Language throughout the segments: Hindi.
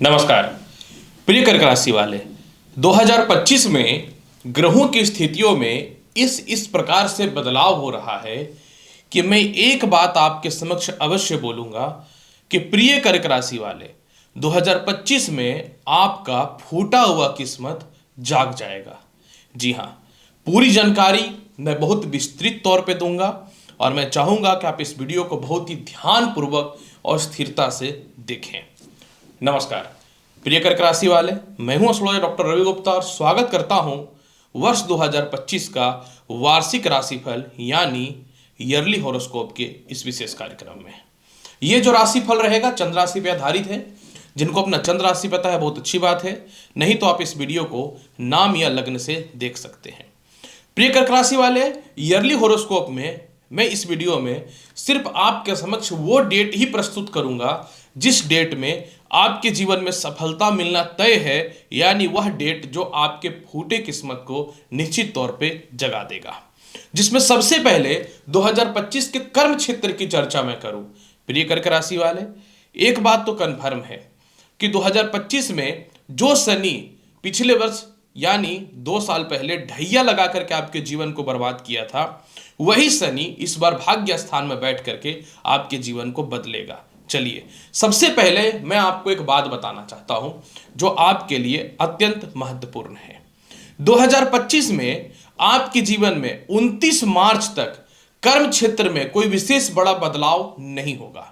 नमस्कार प्रिय कर्क राशि वाले। 2025 में ग्रहों की स्थितियों में इस प्रकार से बदलाव हो रहा है कि मैं एक बात आपके समक्ष अवश्य बोलूंगा कि प्रिय कर्क राशि वाले, 2025 में आपका फूटा हुआ किस्मत जाग जाएगा। जी हाँ, पूरी जानकारी मैं बहुत विस्तृत तौर पे दूंगा और मैं चाहूंगा कि आप इस वीडियो को बहुत ही ध्यानपूर्वक और स्थिरता से देखें। नमस्कार प्रिय कर्क राशि वाले, मैं हूं एस्ट्रोलॉजर डॉक्टर रवि गुप्ता और स्वागत करता हूं वर्ष 2025 का वार्षिक राशिफल यानी ईयरली हॉरोस्कोप के इस विशेष कार्यक्रम में। ये जो राशिफल रहेगा चंद्र राशि पर आधारित है। जिनको अपना चंद्र राशि पता है बहुत अच्छी बात है, नहीं तो आप इस वीडियो को नाम या लग्न से देख सकते हैं। प्रिय कर्क राशि वाले, ईयरली हॉरोस्कोप में मैं इस वीडियो में सिर्फ आपके समक्ष वो डेट ही प्रस्तुत करूंगा जिस डेट में आपके जीवन में सफलता मिलना तय है, यानी वह डेट जो आपके फूटे किस्मत को निश्चित तौर पे जगा देगा। जिसमें सबसे पहले 2025 के कर्म क्षेत्र की चर्चा मैं करूं। प्रिय कर्क राशि वाले, एक बात तो कन्फर्म है कि 2025 में जो शनि पिछले वर्ष यानी 2 साल पहले ढैया लगा करके आपके जीवन को बर्बाद किया था, वही शनि इस बार भाग्य स्थान में बैठ करके आपके जीवन को बदलेगा। चलिए, सबसे पहले मैं आपको एक बात बताना चाहता हूं जो आपके लिए अत्यंत महत्वपूर्ण है। 2025 में आपके जीवन में 29 मार्च तक कर्म क्षेत्र में कोई विशेष बड़ा बदलाव नहीं होगा।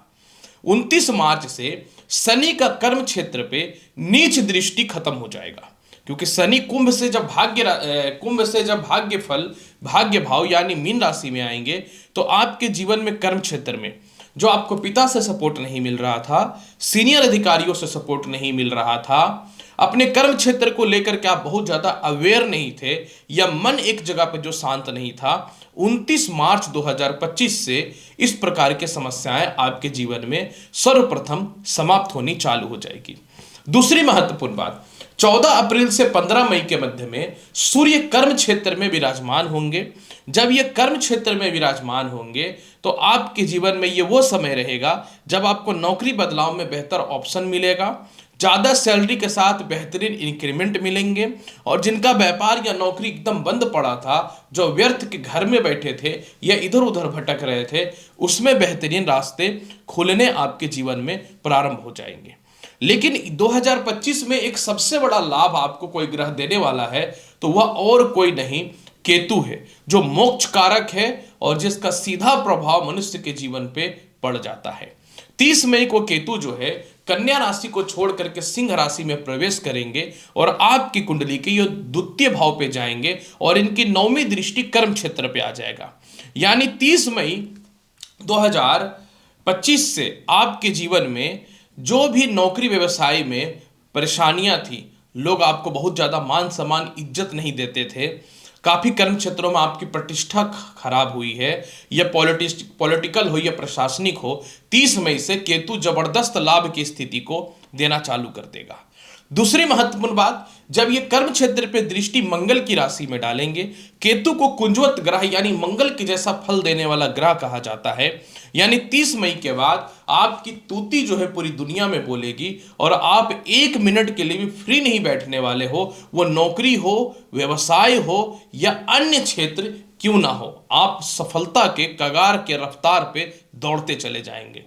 29 मार्च से शनि का कर्म क्षेत्र पे नीच दृष्टि खत्म हो जाएगा, क्योंकि शनि कुंभ से जब भाग्य फल भाग्य भाव यानी मीन राशि में आएंगे तो आपके जीवन में कर्म क्षेत्र में जो आपको पिता से सपोर्ट नहीं मिल रहा था, सीनियर अधिकारियों से सपोर्ट नहीं मिल रहा था, अपने कर्म क्षेत्र को लेकर के आप बहुत ज्यादा अवेयर नहीं थे या मन एक जगह पर जो शांत नहीं था, 29 मार्च 2025 से इस प्रकार की समस्याएं आपके जीवन में सर्वप्रथम समाप्त होनी चालू हो जाएगी। दूसरी महत्वपूर्ण बात, 14 अप्रैल से 15 मई के मध्य में सूर्य कर्म क्षेत्र में विराजमान होंगे। जब ये कर्म क्षेत्र में विराजमान होंगे तो आपके जीवन में ये वो समय रहेगा जब आपको नौकरी बदलाव में बेहतर ऑप्शन मिलेगा, ज्यादा सैलरी के साथ बेहतरीन इंक्रीमेंट मिलेंगे, और जिनका व्यापार या नौकरी एकदम बंद पड़ा था, जो व्यर्थ के घर में बैठे थे या इधर उधर भटक रहे थे, उसमें बेहतरीन रास्ते खुलने आपके जीवन में प्रारंभ हो जाएंगे। लेकिन 2025 में एक सबसे बड़ा लाभ आपको कोई ग्रह देने वाला है तो वह और कोई नहीं, केतु है, जो मोक्ष कारक है और जिसका सीधा प्रभाव मनुष्य के जीवन पे पड़ जाता है। 30 मई को केतु जो है कन्या राशि को छोड़ करके सिंह राशि में प्रवेश करेंगे और आपकी कुंडली के ये द्वितीय भाव पे जाएंगे और इनकी 9वीं दृष्टि कर्म क्षेत्र पे आ जाएगा। यानी 30 मई 2025 से आपके जीवन में जो भी नौकरी व्यवसाय में परेशानियां थी, लोग आपको बहुत ज्यादा मान सम्मान इज्जत नहीं देते थे, काफी कर्म क्षेत्रों में आपकी प्रतिष्ठा खराब हुई है, या पॉलिटिकल हो या प्रशासनिक हो, 30 मई से केतु जबरदस्त लाभ की स्थिति को देना चालू कर देगा। दूसरी महत्वपूर्ण बात, जब ये कर्म क्षेत्र पे दृष्टि मंगल की राशि में डालेंगे, केतु को कुंजवत ग्रह यानी मंगल के जैसा फल देने वाला ग्रह कहा जाता है, यानी 30 मई के बाद आपकी तूती जो है पूरी दुनिया में बोलेगी और आप 1 मिनट के लिए भी फ्री नहीं बैठने वाले हो। वो नौकरी हो, व्यवसाय हो या अन्य क्षेत्र क्यों ना हो, आप सफलता के कगार के रफ्तार पे दौड़ते चले जाएंगे।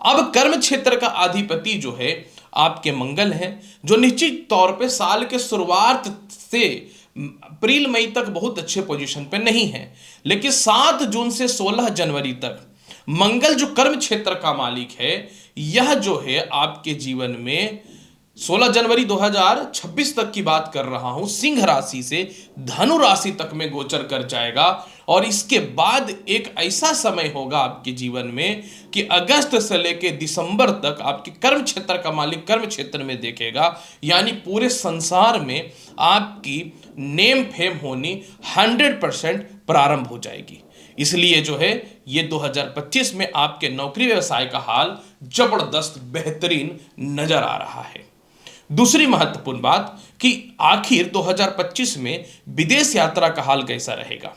अब कर्म क्षेत्र का अधिपति जो है आपके मंगल हैं, जो निश्चित तौर पे साल के शुरुआत से अप्रैल मई तक बहुत अच्छे पोजीशन पे नहीं है, लेकिन 7 जून से 16 जनवरी तक मंगल जो कर्म क्षेत्र का मालिक है, यह जो है आपके जीवन में 16 जनवरी 2026 तक की बात कर रहा हूं, सिंह राशि से धनु राशि तक में गोचर कर जाएगा। और इसके बाद एक ऐसा समय होगा आपके जीवन में कि अगस्त से लेकर दिसंबर तक आपके कर्म क्षेत्र का मालिक कर्म क्षेत्र में देखेगा, यानी पूरे संसार में आपकी नेम फेम होनी 100% प्रारंभ हो जाएगी। इसलिए जो है ये 2025 में आपके नौकरी व्यवसाय का हाल जबरदस्त बेहतरीन नजर आ रहा है। दूसरी महत्वपूर्ण बात कि आखिर 2025 में विदेश यात्रा का हाल कैसा रहेगा।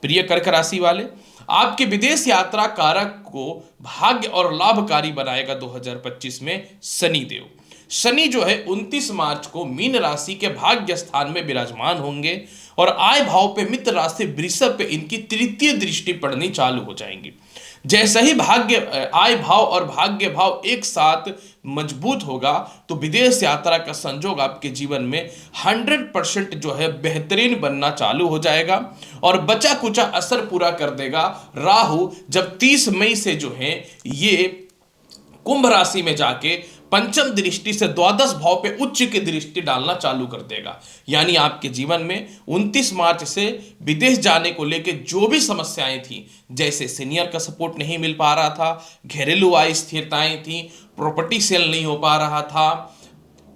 प्रिय कर्क राशि वाले, आपके विदेश यात्रा कारक को भाग्य और लाभकारी बनाएगा 2025 में शनिदेव। शनि जो है 29 मार्च को मीन राशि के भाग्य स्थान में विराजमान होंगे और आय भाव पे मित्र राशि वृषभ पे इनकी तृतीय दृष्टि पड़नी चालू हो जाएंगी। जैसे ही भाग्य आय भाव और भाग्य भाव एक साथ मजबूत होगा तो विदेश यात्रा का संजोग आपके जीवन में 100% जो है बेहतरीन बनना चालू हो जाएगा। और बचा कुचा असर पूरा कर देगा राहु, जब 30 मई से जो है ये कुंभ राशि में जाके पंचम दृष्टि से द्वादश भाव पे उच्च की दृष्टि डालना चालू कर देगा। यानी आपके जीवन में 29 मार्च से विदेश जाने को लेके जो भी समस्याएं थी, जैसे सीनियर का सपोर्ट नहीं मिल पा रहा था, घरेलू आय स्थिरताएं थी, प्रॉपर्टी सेल नहीं हो पा रहा था,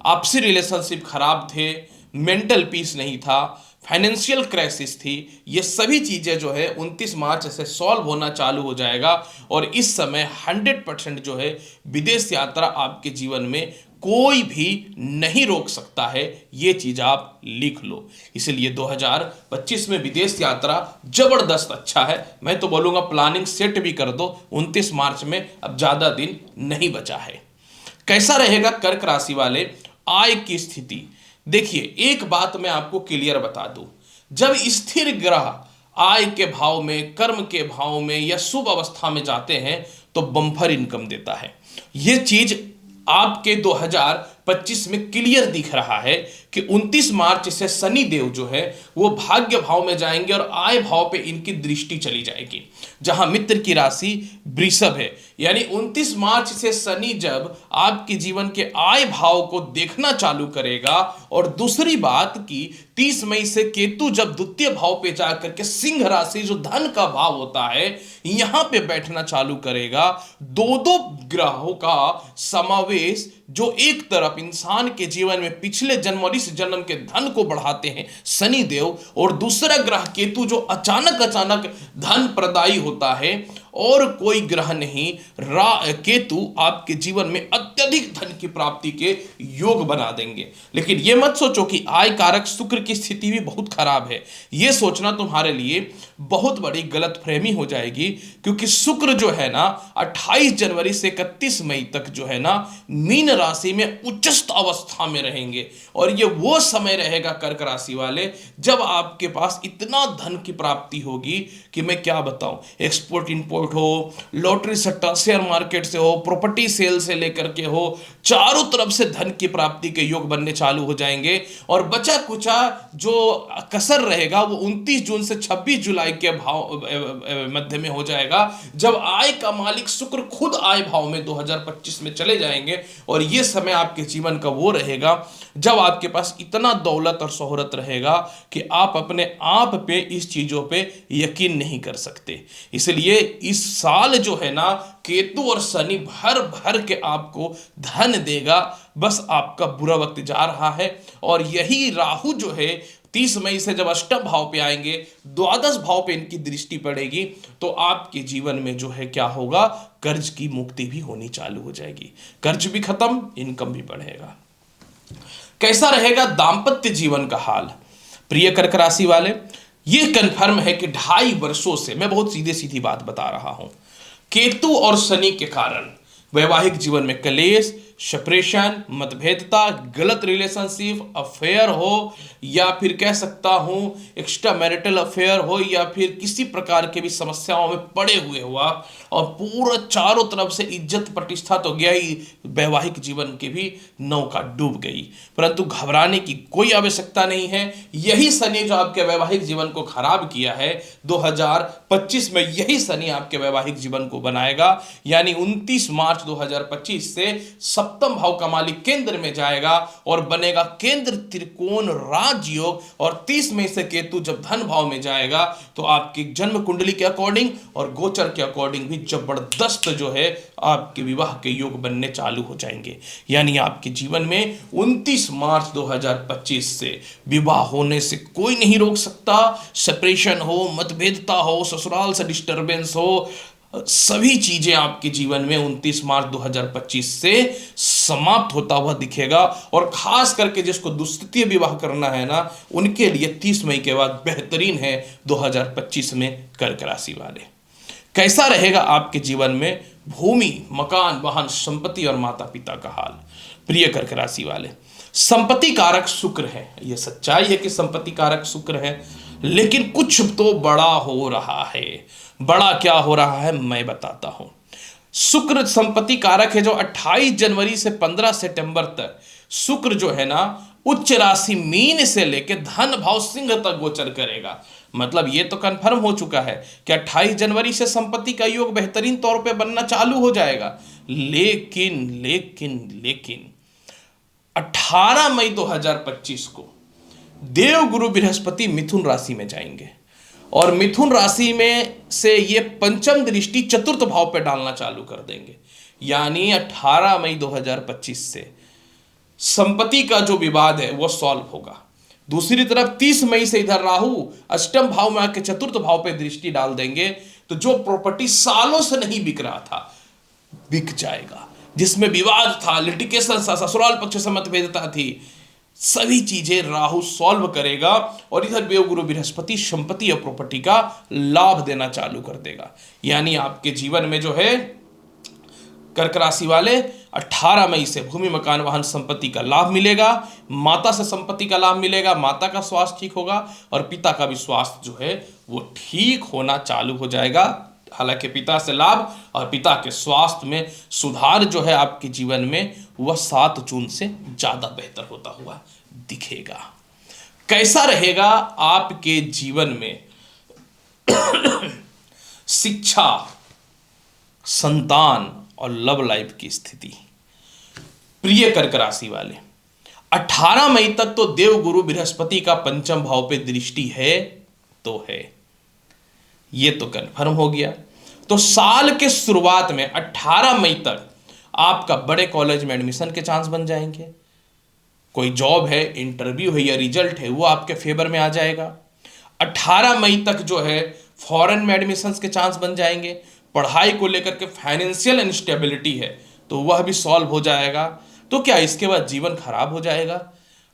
आपसी रिलेशनशिप खराब थे, मेंटल पीस नहीं था, फाइनेंशियल क्राइसिस थी, ये सभी चीज़ें जो है 29 मार्च से सॉल्व होना चालू हो जाएगा। और इस समय 100% जो है विदेश यात्रा आपके जीवन में कोई भी नहीं रोक सकता है, ये चीज़ आप लिख लो। इसलिए 2025 में विदेश यात्रा जबरदस्त अच्छा है। मैं तो बोलूँगा प्लानिंग सेट भी कर दो, 29 मार्च में अब ज़्यादा दिन नहीं बचा है। कैसा रहेगा कर्क राशि वाले आय की स्थिति? देखिए, एक बात मैं आपको क्लियर बता दूं, जब स्थिर ग्रह आय के भाव में, कर्म के भाव में या शुभ अवस्था में जाते हैं तो बम्पर इनकम देता है। यह चीज आपके 2025 में क्लियर दिख रहा है कि 29 मार्च से शनि देव जो है वो भाग्य भाव में जाएंगे और आय भाव पे इनकी दृष्टि चली जाएगी, जहां मित्र की राशि वृषभ है। यानी 29 मार्च से शनि जब आपके जीवन के आय भाव को देखना चालू करेगा, और दूसरी बात की 30 मई से केतु जब द्वितीय भाव पे जाकर के सिंह राशि जो धन का भाव होता है यहां पे बैठना चालू करेगा, दो ग्रहों का समावेश जो एक तरफ इंसान के जीवन में पिछले जन्म और इस जन्म के धन को बढ़ाते हैं शनि देव, और दूसरा ग्रह केतु जो अचानक धन प्रदायी होता है, और कोई ग्रह नहीं केतु आपके जीवन में अत्यधिक धन की प्राप्ति के योग बना देंगे। लेकिन यह मत सोचो कि आय कारक शुक्र की स्थिति भी बहुत खराब है, यह सोचना तुम्हारे लिए बहुत बड़ी गलतफहमी हो जाएगी, क्योंकि शुक्र जो है ना 28 जनवरी से 31 मई तक जो है ना मीन राशि में उच्चस्थ अवस्था में रहेंगे। और ये वो समय रहेगा कर्क राशि वाले जब आपके पास इतना धन की प्राप्ति होगी कि मैं क्या बताऊं, एक्सपोर्ट इंपोर्ट हो, लॉटरी सट्टा शेयर मार्केट से हो, प्रॉपर्टी सेल से लेकर के हो, चारों तरफ से धन की प्राप्ति के योग बनने चालू हो जाएंगे। और बचा कुचा जो कसर रहेगा वो 29 जून से 26 जुलाई के भाव मध्य में हो जाएगा, जब आय का मालिक शुक्र खुद आय भाव में 2025 में चले जाएंगे। और ये समय आपके जीवन का वो रहेगा जब आपके पास इतना दौलत और शोहरत रहेगा कि आप अपने आप पे इस चीजों पे यकीन नहीं कर सकते। इसलिए इस साल जो है ना केतु और शनि भर भर के आपको धन देगा, बस आपका बुरा वक्त जा रहा है। और यही राहु जो है 30 मई से जब अष्टम भाव पे आएंगे, द्वादश भाव पे इनकी दृष्टि पड़ेगी, तो आपके जीवन में जो है क्या होगा, कर्ज की मुक्ति भी होनी चालू हो जाएगी, कर्ज भी खत्म, इनकम भी बढ़ेगा। कैसा रहेगा दांपत्य जीवन का हाल? प्रिय कर्क राशि वाले, ये कंफर्म है कि 2.5 वर्षों से मैं बहुत सीधे सीधी बात बता रहा हूं, केतु और शनि के कारण वैवाहिक जीवन में कलेश, सेपरेशन, मतभेदता, गलत रिलेशनशिप, अफेयर हो, या फिर कह सकता हूं एक्स्ट्रा मैरिटल अफेयर हो, या फिर किसी प्रकार के भी समस्याओं में पड़े हुए हुआ, और पूरा चारों तरफ से इज्जत प्रतिष्ठा तो गया ही, वैवाहिक जीवन की भी नौका डूब गई। परंतु घबराने की कोई आवश्यकता नहीं है। यही शनि जो आपके वैवाहिक जीवन को खराब किया है, 2025 में यही शनि आपके वैवाहिक जीवन को बनाएगा। यानी 29 मार्च 2025 से सप्तम भाव का मालिक केंद्र में जाएगा और बनेगा केंद्र त्रिकोण राजयोग। और 30 मई से केतु जब धन भाव में जाएगा तो आपकी जन्म कुंडली के अकॉर्डिंग और गोचर के अकॉर्डिंग भी जबरदस्त जो है आपके विवाह के योग बनने चालू हो जाएंगे। यानी आपके जीवन में 29 मार्च 2025 से विवाह होने से कोई नहीं रोक सकता। सेपरेशन हो, मतभेदता हो, ससुराल से डिस्टर्बेंस हो, सभी चीजें आपके जीवन में 29 मार्च 2025 से समाप्त होता हुआ दिखेगा। और खास करके जिसको द्वितीय विवाह करना है ना, उनके लिए 30 मई के बाद बेहतरीन है 2025 में कर्क राशि वाले। कैसा रहेगा आपके जीवन में भूमि, मकान, वाहन, संपत्ति और माता पिता का हाल? प्रिय कर्क राशि वाले, संपत्ति कारक शुक्र है, यह सच्चाई है कि संपत्ति कारक शुक्र है, लेकिन कुछ तो बड़ा हो रहा है। बड़ा क्या हो रहा है मैं बताता हूं। शुक्र संपत्ति कारक है, जो 28 जनवरी से 15 सितंबर तक शुक्र जो है ना उच्च राशि मीन से लेकर धन भाव सिंह तक गोचर करेगा। मतलब ये तो कंफर्म हो चुका है कि 28 जनवरी से संपत्ति का योग बेहतरीन तौर पे बनना चालू हो जाएगा। लेकिन लेकिन लेकिन 18 मई 2025 को देवगुरु बृहस्पति मिथुन राशि में जाएंगे और मिथुन राशि में से ये पंचम दृष्टि चतुर्थ भाव पे डालना चालू कर देंगे। यानी 18 मई 2025 से संपत्ति का जो विवाद है वो सॉल्व होगा। दूसरी तरफ 30 मई से इधर राहु अष्टम भाव में आके चतुर्थ भाव पे दृष्टि डाल देंगे, तो जो प्रॉपर्टी सालों से नहीं बिक रहा था बिक जाएगा, जिसमें विवाद था, लिटिगेशन था, ससुराल पक्ष से मतभेदता थी, सभी चीजें राहु सॉल्व करेगा और इधर देवगुरु बृहस्पति संपत्ति और प्रॉपर्टी का लाभ देना चालू कर देगा। यानी आपके जीवन में जो है कर्क राशि वाले 18 मई से भूमि मकान वाहन संपत्ति का लाभ मिलेगा, माता से संपत्ति का लाभ मिलेगा, माता का स्वास्थ्य ठीक होगा और पिता का भी स्वास्थ्य जो है वो ठीक होना चालू हो जाएगा। हालांकि पिता से लाभ और पिता के स्वास्थ्य में सुधार जो है आपके जीवन में वह 7 जून से ज्यादा बेहतर होता हुआ दिखेगा। कैसा रहेगा आपके जीवन में शिक्षा, संतान और लव लाइफ की स्थिति? प्रिय कर्क राशि वाले, 18 मई तक तो देवगुरु बृहस्पति का पंचम भाव पे दृष्टि है तो है, ये तो कन्फर्म हो गया। तो साल के शुरुआत में 18 मई तक आपका बड़े कॉलेज में एडमिशन के चांस बन जाएंगे। कोई जॉब है, इंटरव्यू है या रिजल्ट है वो आपके फेवर में आ जाएगा। 18 मई तक जो है फॉरेन में एडमिशन के चांस बन जाएंगे। पढ़ाई को लेकर के फाइनेंशियल इनस्टेबिलिटी है तो वह भी सॉल्व हो जाएगा। तो क्या इसके बाद जीवन खराब हो जाएगा?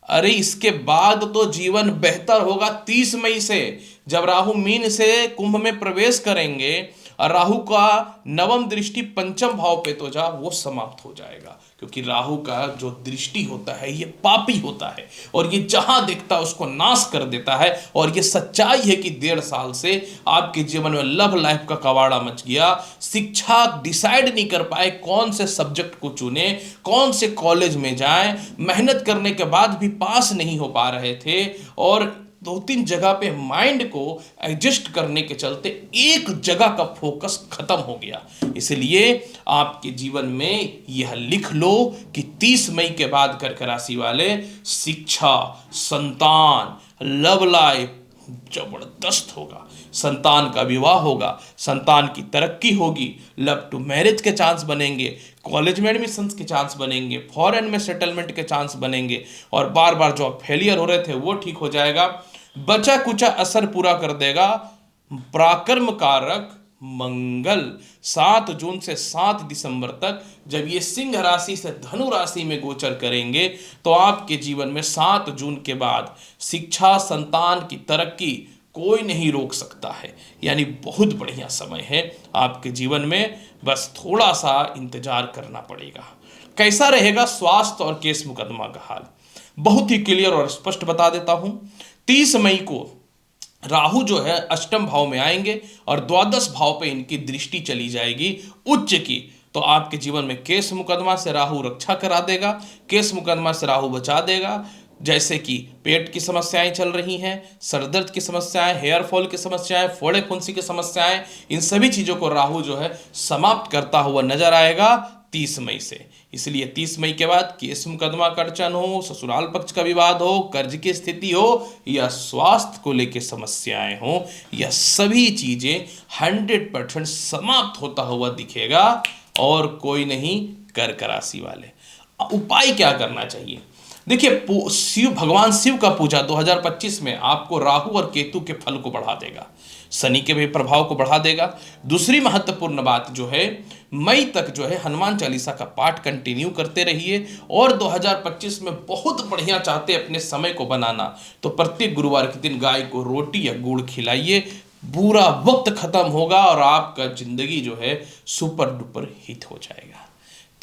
अरे इसके बाद तो जीवन बेहतर होगा। 30 मई से जब राहु मीन से कुंभ में प्रवेश करेंगे और राहु का नवम दृष्टि पंचम भाव पे तो जा वो समाप्त हो जाएगा, क्योंकि राहु का जो दृष्टि होता है ये पापी होता है और ये जहां दिखता है उसको नाश कर देता है। और ये सच्चाई है कि 1.5 साल से आपके जीवन में लव लाइफ का कवाड़ा मच गया। शिक्षा डिसाइड नहीं कर पाए कौन से सब्जेक्ट को चुने, कौन से कॉलेज में जाएं, मेहनत करने के बाद भी पास नहीं हो पा रहे थे और 2-3 जगह पे माइंड को एडजस्ट करने के चलते एक जगह का फोकस खत्म हो गया। इसलिए आपके जीवन में यह लिख लो कि 30 मई के बाद कर्क राशि वाले शिक्षा, संतान, लव लाइफ जबरदस्त होगा। संतान का विवाह होगा, संतान की तरक्की होगी, लव टू मैरिज के चांस बनेंगे, कॉलेज में एडमिशन के चांस बनेंगे, फॉरेन में सेटलमेंट के चांस बनेंगे और बार बार जो फेलियर हो रहे थे वो ठीक हो जाएगा। बचा कुचा असर पूरा कर देगा पराक्रम कारक मंगल। 7 जून से 7 दिसंबर तक जब ये सिंह राशि से धनु राशि में गोचर करेंगे तो आपके जीवन में 7 जून के बाद शिक्षा, संतान की तरक्की कोई नहीं रोक सकता है। यानी बहुत बढ़िया समय है आपके जीवन में, बस थोड़ा सा इंतजार करना पड़ेगा। कैसा रहेगा स्वास्थ्य और केस मुकदमा का हाल? बहुत ही क्लियर और स्पष्ट बता देता हूं। 30 मई को राहु जो है अष्टम भाव में आएंगे और द्वादश भाव पे इनकी दृष्टि चली जाएगी उच्च की। तो आपके जीवन में केस मुकदमा से राहु रक्षा करा देगा, केस मुकदमा से राहु बचा देगा। जैसे कि पेट की समस्याएं चल रही हैं, सरदर्द की समस्याएं, हेयर फॉल की समस्याएं, फोड़े फुंसी की समस्याएं, इन सभी चीजों को राहु जो है समाप्त करता हुआ नजर आएगा 30 मई से। इसलिए 30 मई के बाद केस मुकदमा का अड़चन हो, ससुराल पक्ष का विवाद हो, कर्ज की स्थिति हो या स्वास्थ्य को लेकर समस्याएं हो, यह सभी चीजें 100% समाप्त होता हुआ दिखेगा। और कोई नहीं कर्क राशि वाले, उपाय क्या करना चाहिए? देखिए, शिव भगवान शिव का पूजा 2025 में आपको राहु और केतु के फल को बढ़ा देगा, शनि के भी प्रभाव को बढ़ा देगा। दूसरी महत्वपूर्ण बात जो है, मई तक जो है हनुमान चालीसा का पाठ कंटिन्यू करते रहिए। और 2025 में बहुत बढ़िया चाहते अपने समय को बनाना तो प्रत्येक गुरुवार के दिन गाय को रोटी या गुड़ खिलाइए। बुरा वक्त खत्म होगा और आपका जिंदगी जो है सुपर डुपर हिट हो जाएगा।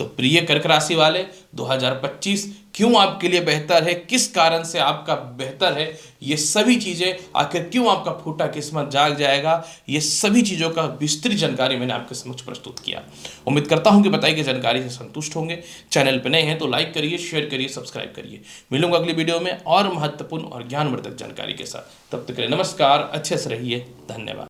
तो प्रिय कर्क राशि वाले, 2025 क्यों आपके लिए बेहतर है, किस कारण से आपका बेहतर है, ये सभी चीज़ें, आखिर क्यों आपका फूटा किस्मत जाग जाएगा, ये सभी चीज़ों का विस्तृत जानकारी मैंने आपके समक्ष प्रस्तुत किया। उम्मीद करता हूं कि बताई गई जानकारी से संतुष्ट होंगे। चैनल पर नए हैं तो लाइक करिए, शेयर करिए, सब्सक्राइब करिए। मिलूंगा अगली वीडियो में और महत्वपूर्ण और ज्ञानवर्धक जानकारी के साथ। तब तक के लिए नमस्कार, अच्छे से रहिए, धन्यवाद।